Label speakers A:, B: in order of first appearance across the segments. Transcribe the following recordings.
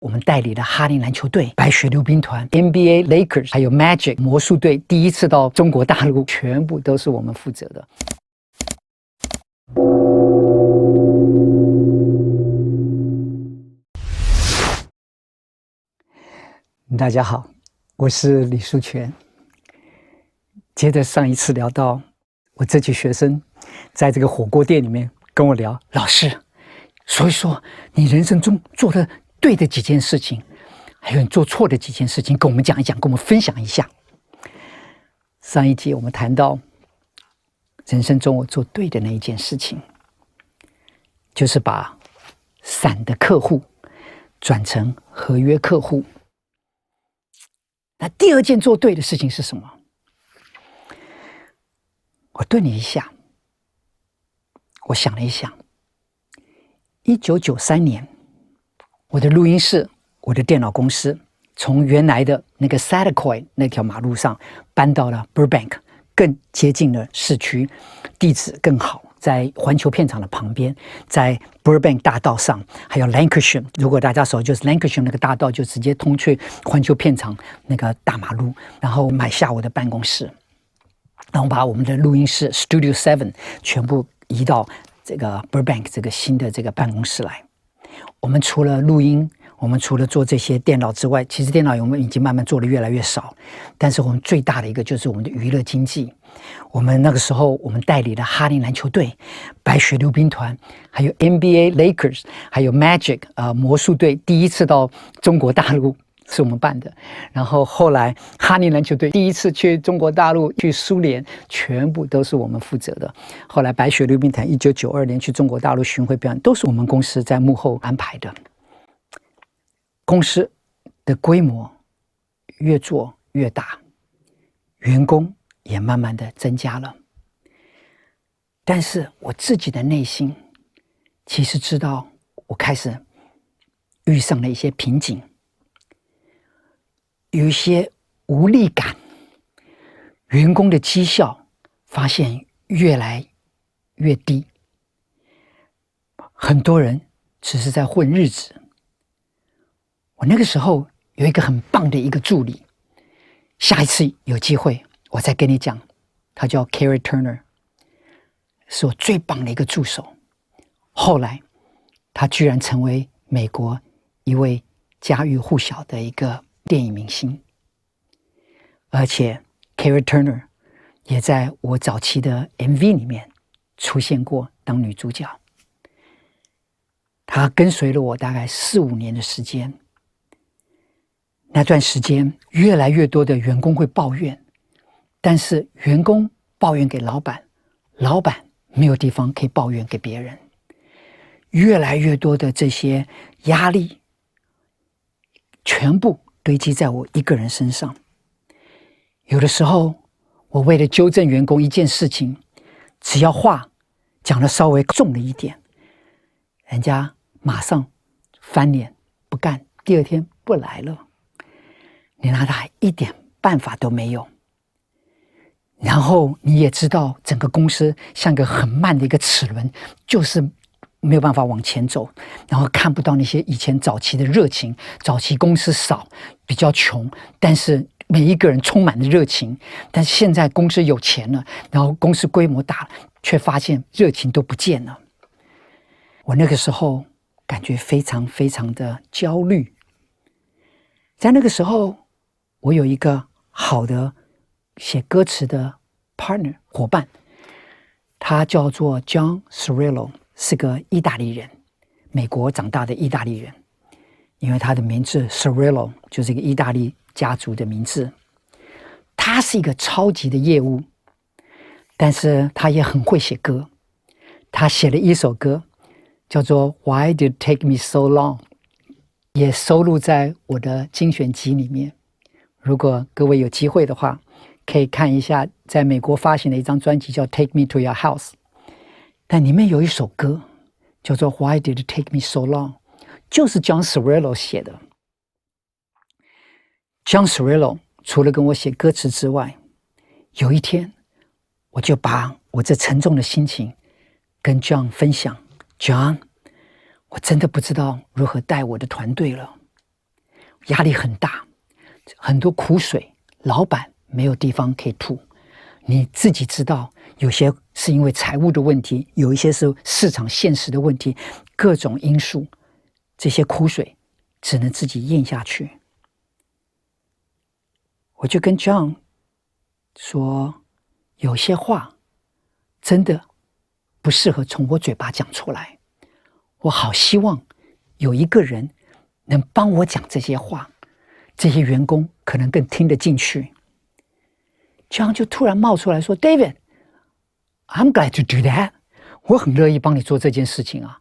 A: 我们代理了哈林篮球队、白雪溜冰团、NBA Lakers， 还有 Magic 魔术队第一次到中国大陆，全部都是我们负责的。大家好，我是李树全。接着上一次聊到，我这群学生在这个火锅店里面跟我聊，老师，所以说你人生中做的对的几件事情，还有你做错的几件事情，跟我们讲一讲，跟我们分享一下。上一集我们谈到人生中我做对的那一件事情，就是把散的客户转成合约客户。那第二件做对的事情是什么？我顿了一下，我想了一想，1993年，我的录音室，我的电脑公司，从原来的那个 Saticoy 那条马路上搬到了 Burbank， 更接近了市区，地址更好，在环球片场的旁边，在 Burbank 大道上，还有 Lancashire， 如果大家熟，就是 Lancashire 那个大道就直接通去环球片场那个大马路，然后买下我的办公室，然后把我们的录音室 Studio 7全部移到这个 Burbank 这个新的这个办公室来。我们除了录音，我们除了做这些电脑之外，其实电脑我们已经慢慢做的越来越少，但是我们最大的一个就是我们的娱乐经济。我们那个时候我们代理了哈林篮球队、白雪溜冰团，还有 NBA Lakers， 还有 Magic 魔术队第一次到中国大陆是我们办的，然后后来哈林篮球队第一次去中国大陆、去苏联，全部都是我们负责的。后来白雪溜冰团1992年去中国大陆巡回表演，都是我们公司在幕后安排的。公司的规模越做越大，员工也慢慢的增加了。但是我自己的内心其实知道，我开始遇上了一些瓶颈，有一些无力感，员工的绩效发现越来越低，很多人只是在混日子。我那个时候有一个很棒的一个助理，下一次有机会我再跟你讲，他叫 Carrie Turner， 是我最棒的一个助手。后来他居然成为美国一位家喻户晓的一个电影明星，而且 Carrie Turner 也在我早期的 MV 里面出现过当女主角。她跟随了我大概4-5年的时间。那段时间越来越多的员工会抱怨，但是员工抱怨给老板，老板没有地方可以抱怨给别人，越来越多的这些压力全部堆积在我一个人身上。有的时候我为了纠正员工一件事情，只要话讲得稍微重了一点，人家马上翻脸不干，第二天不来了，你拿他一点办法都没有。然后你也知道整个公司像个很慢的一个齿轮，就是没有办法往前走，然后看不到那些以前早期的热情。早期公司少，比较穷，但是每一个人充满了热情。但是现在公司有钱了，然后公司规模大了，却发现热情都不见了。我那个时候感觉非常非常的焦虑。在那个时候我有一个好的写歌词的 partner 伙伴，他叫做 John Cirillo， 是个意大利人，美国长大的意大利人。因为他的名字 Cirillo 就是一个意大利家族的名字。他是一个超级的业务，但是他也很会写歌。他写了一首歌叫做 Why Did It Take Me So Long， 也收录在我的精选集里面。如果各位有机会的话，可以看一下在美国发行的一张专辑叫 Take Me to Your House， 但里面有一首歌叫做 Why Did It Take Me So Long， 就是 John Cirillo 写的。John Cirillo 除了跟我写歌词之外，有一天我就把我这沉重的心情跟 John 分享。 John， 我真的不知道如何带我的团队了。压力很大，很多苦水，老板没有地方可以吐。你自己知道，有些是因为财务的问题，有一些是市场现实的问题，各种因素，这些苦水只能自己咽下去。我就跟 John 说，有些话真的不适合从我嘴巴讲出来，我好希望有一个人能帮我讲这些话，这些员工可能更听得进去。John 就突然冒出来说 David, I'm glad to do that. 我很乐意帮你做这件事情啊。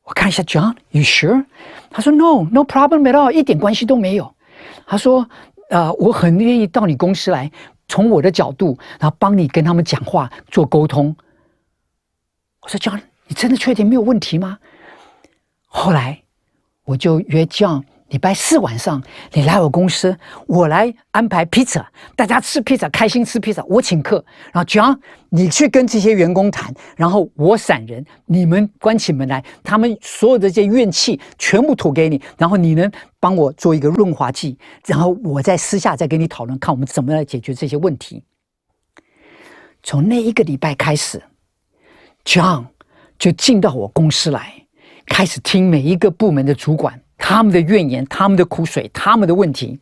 A: 我看一下 John, you sure? 他说 No problem at all, 一点关系都没有。他说我很愿意到你公司来，从我的角度，然后帮你跟他们讲话做沟通。我说 John, 你真的确定没有问题吗？后来我就约 John，礼拜4晚上你来我公司，我来安排披萨，大家吃披萨，开心吃披萨，我请客。然后 John 你去跟这些员工谈，然后我闪人，你们关起门来，他们所有的这些怨气全部吐给你，然后你能帮我做一个润滑剂，然后我在私下再跟你讨论，看我们怎么来解决这些问题。从那一个礼拜开始， John 就进到我公司来，开始听每一个部门的主管他们的怨言，他们的苦水，他们的问题。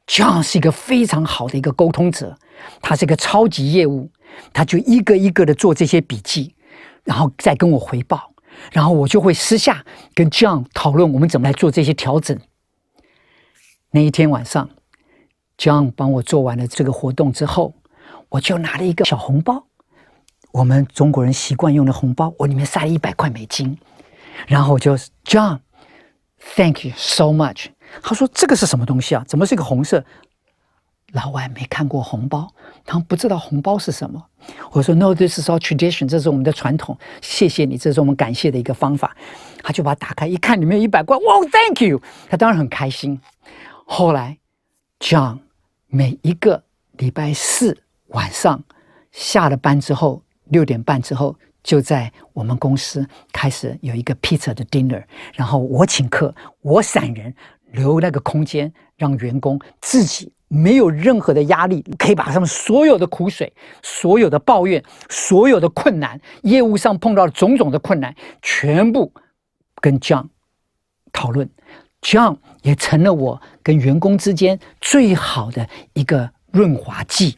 A: John 是一个非常好的一个沟通者，他是一个超级业务，他就一个一个的做这些笔记，然后再跟我回报，然后我就会私下跟 John 讨论我们怎么来做这些调整。那一天晚上 John 帮我做完了这个活动之后，我就拿了一个小红包，我们中国人习惯用的红包，我里面塞了100块美金，然后我就 John,Thank you so much。 他说这个是什么东西啊？怎么是个红色？老外没看过红包，他们不知道红包是什么。我说 No, this is our tradition， 这是我们的传统，谢谢你，这是我们感谢的一个方法。他就把它打开一看，里面有100块，哇 Thank you， 他当然很开心。后来 John 每一个礼拜4晚上下了班之后6点半之后，就在我们公司开始有一个 pizza 的 dinner， 然后我请客，我闪人，留那个空间让员工自己没有任何的压力，可以把他们所有的苦水，所有的抱怨，所有的困难，业务上碰到的种种的困难，全部跟 John 讨论。 John 也成了我跟员工之间最好的一个润滑剂。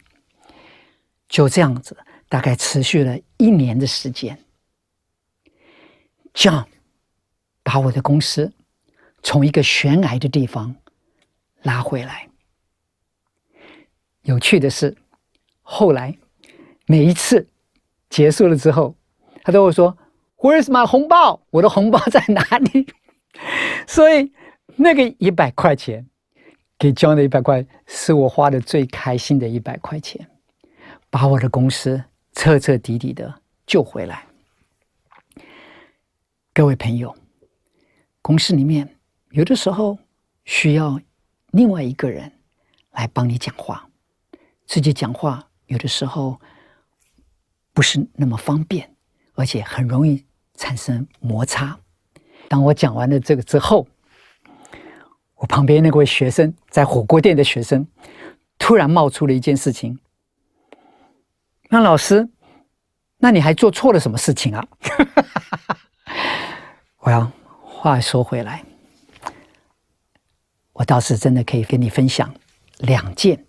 A: 就这样子大概持续了1年的时间。 John 把我的公司从一个悬崖的地方拉回来。有趣的是，后来每一次结束了之后，他都会说 Where's my 红包？我的红包在哪里？所以那个100块钱给 John 的100块是我花的最开心的100块钱，把我的公司彻彻底底的救回来。各位朋友，公司里面有的时候需要另外一个人来帮你讲话，自己讲话有的时候不是那么方便，而且很容易产生摩擦。当我讲完了这个之后，我旁边那位学生，在火锅店的学生突然冒出了一件事情，那老师，那你还做错了什么事情啊？我要话说回来，我倒是真的可以跟你分享2件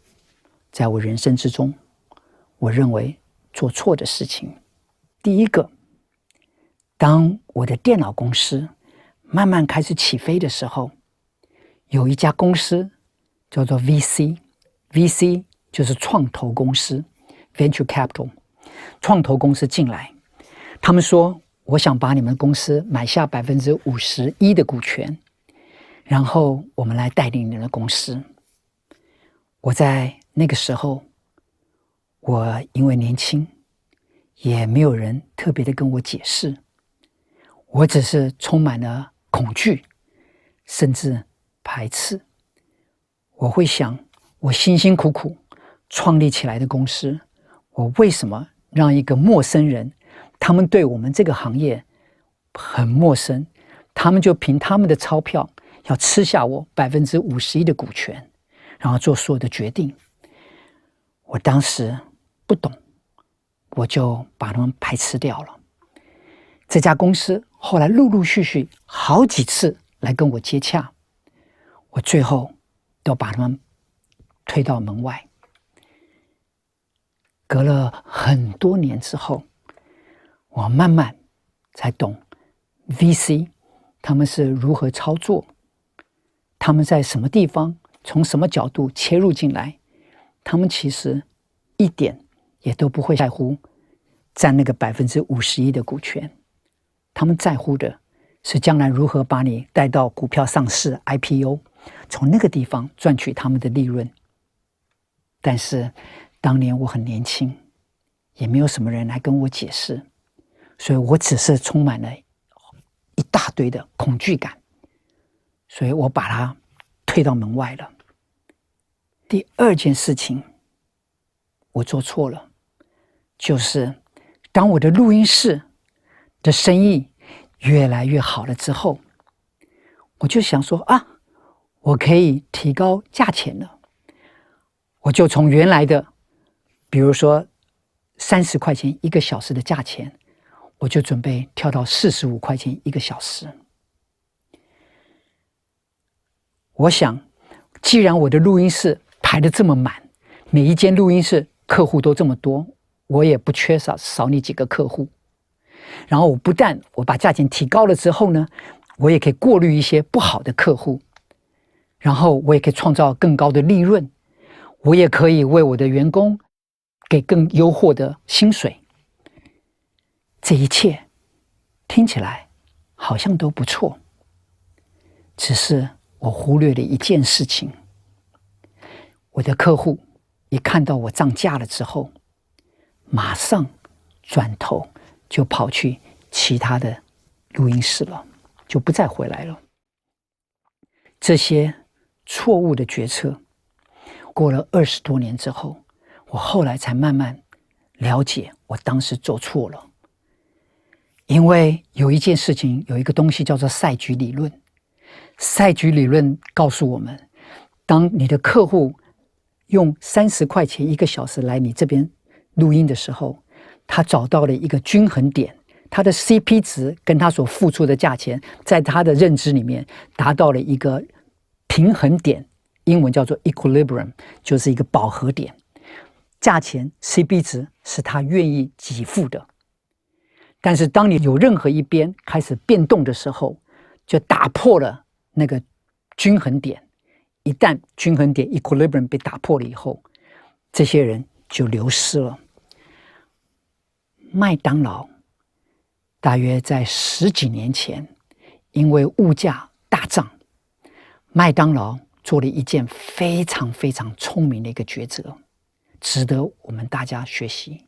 A: 在我人生之中我认为做错的事情。第一个，当我的电脑公司慢慢开始起飞的时候，有一家公司叫做 VC 就是创投公司 Venture Capital， 创投公司进来，他们说我想把你们公司买下51%的股权，然后我们来带领你们的公司。我在那个时候，我因为年轻，也没有人特别的跟我解释，我只是充满了恐惧，甚至排斥。我会想，我辛辛苦苦创立起来的公司，我为什么让一个陌生人，他们对我们这个行业很陌生，他们就凭他们的钞票要吃下我51%的股权，然后做所有的决定。我当时不懂，我就把他们排斥掉了。这家公司后来陆陆续续好几次来跟我接洽，我最后都把他们推到门外。隔了很多年之后，我慢慢才懂 VC 他们是如何操作，他们在什么地方，从什么角度切入进来，他们其实一点也都不会在乎占那个51%的股权，他们在乎的是将来如何把你带到股票上市 IPO， 从那个地方赚取他们的利润。但是当年我很年轻，也没有什么人来跟我解释，所以我只是充满了一大堆的恐惧感，所以我把它推到门外了。第二件事情我做错了，就是当我的录音室的生意越来越好了之后，我就想说我可以提高价钱了。我就从原来的比如说30块钱1个小时的价钱，我就准备跳到45块钱1个小时。我想既然我的录音室排得这么满，每一间录音室客户都这么多，我也不缺少你几个客户。然后我不但我把价钱提高了之后呢，我也可以过滤一些不好的客户，然后我也可以创造更高的利润，我也可以为我的员工给更优渥的薪水。这一切听起来好像都不错，只是我忽略了一件事情。我的客户一看到我涨价了之后，马上转头就跑去其他的录音室了，就不再回来了。这些错误的决策，过了20多年之后，我后来才慢慢了解我当时做错了。因为有一件事情，有一个东西叫做赛局理论。赛局理论告诉我们，当你的客户用30块钱1个小时来你这边录音的时候，他找到了一个均衡点，他的 CP 值跟他所付出的价钱在他的认知里面达到了一个平衡点，英文叫做 equilibrium， 就是一个饱和点，价钱 CP 值是他愿意给付的。但是当你有任何一边开始变动的时候，就打破了那个均衡点。一旦均衡点 equilibrium 被打破了以后，这些人就流失了。麦当劳大约在10几年前，因为物价大涨，麦当劳做了一件非常非常聪明的一个抉择，值得我们大家学习。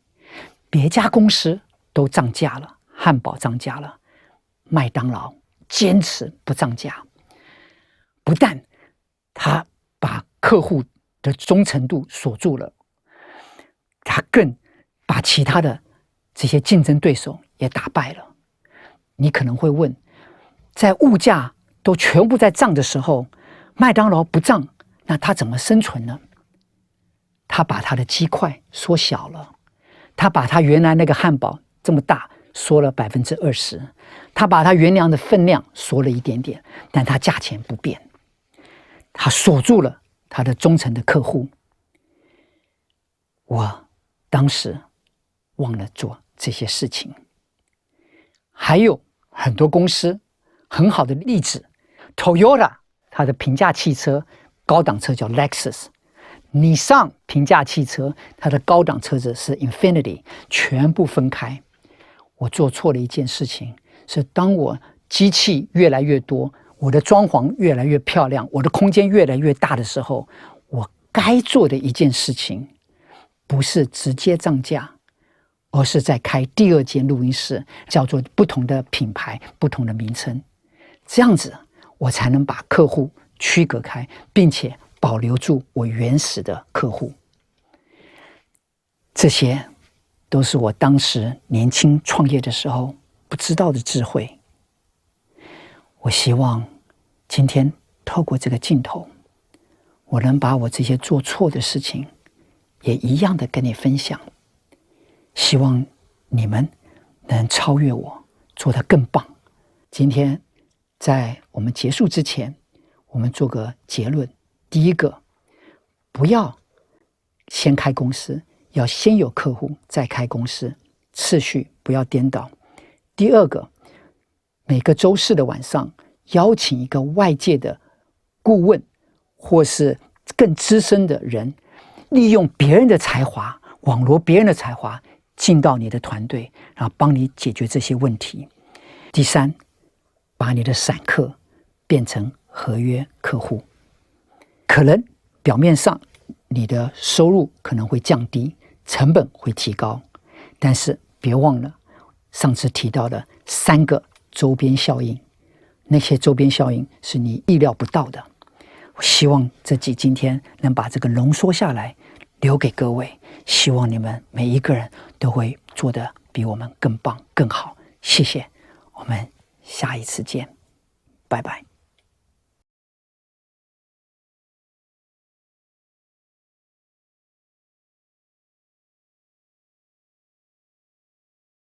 A: 别家公司都涨价了，汉堡涨价了，麦当劳坚持不涨价。不但他把客户的忠诚度锁住了，他更把其他的这些竞争对手也打败了。你可能会问，在物价都全部在涨的时候，麦当劳不涨，那他怎么生存呢？他把他的鸡块缩小了，他把他原来那个汉堡这么大缩了20%，他把他原来的分量缩了一点点，但他价钱不变，他锁住了他的忠诚的客户。我当时忘了做这些事情。还有很多公司很好的例子， Toyota 它的平价汽车高档车叫 Lexus， Nissan 平价汽车它的高档车子是 Infiniti， 全部分开。我做错了一件事情，是当我机器越来越多，我的装潢越来越漂亮，我的空间越来越大的时候，我该做的一件事情不是直接涨价，而是在开第2间录音室，叫做不同的品牌不同的名称，这样子我才能把客户区隔开，并且保留住我原始的客户。这些都是我当时年轻创业的时候不知道的智慧。我希望今天透过这个镜头，我能把我这些做错的事情也一样的跟你分享。希望你们能超越我，做得更棒。今天在我们结束之前，我们做个结论。第一个，不要先开公司，要先有客户再开公司，次序不要颠倒。第二个，每个周四的晚上邀请一个外界的顾问或是更资深的人，利用别人的才华，网罗别人的才华进到你的团队，然后帮你解决这些问题。第三，把你的散客变成合约客户。可能表面上你的收入可能会降低，成本会提高，但是别忘了上次提到的3个周边效应，那些周边效应是你意料不到的。我希望这集今天能把这个浓缩下来，留给各位。希望你们每一个人都会做得比我们更棒更好。谢谢，我们下一次见，拜拜。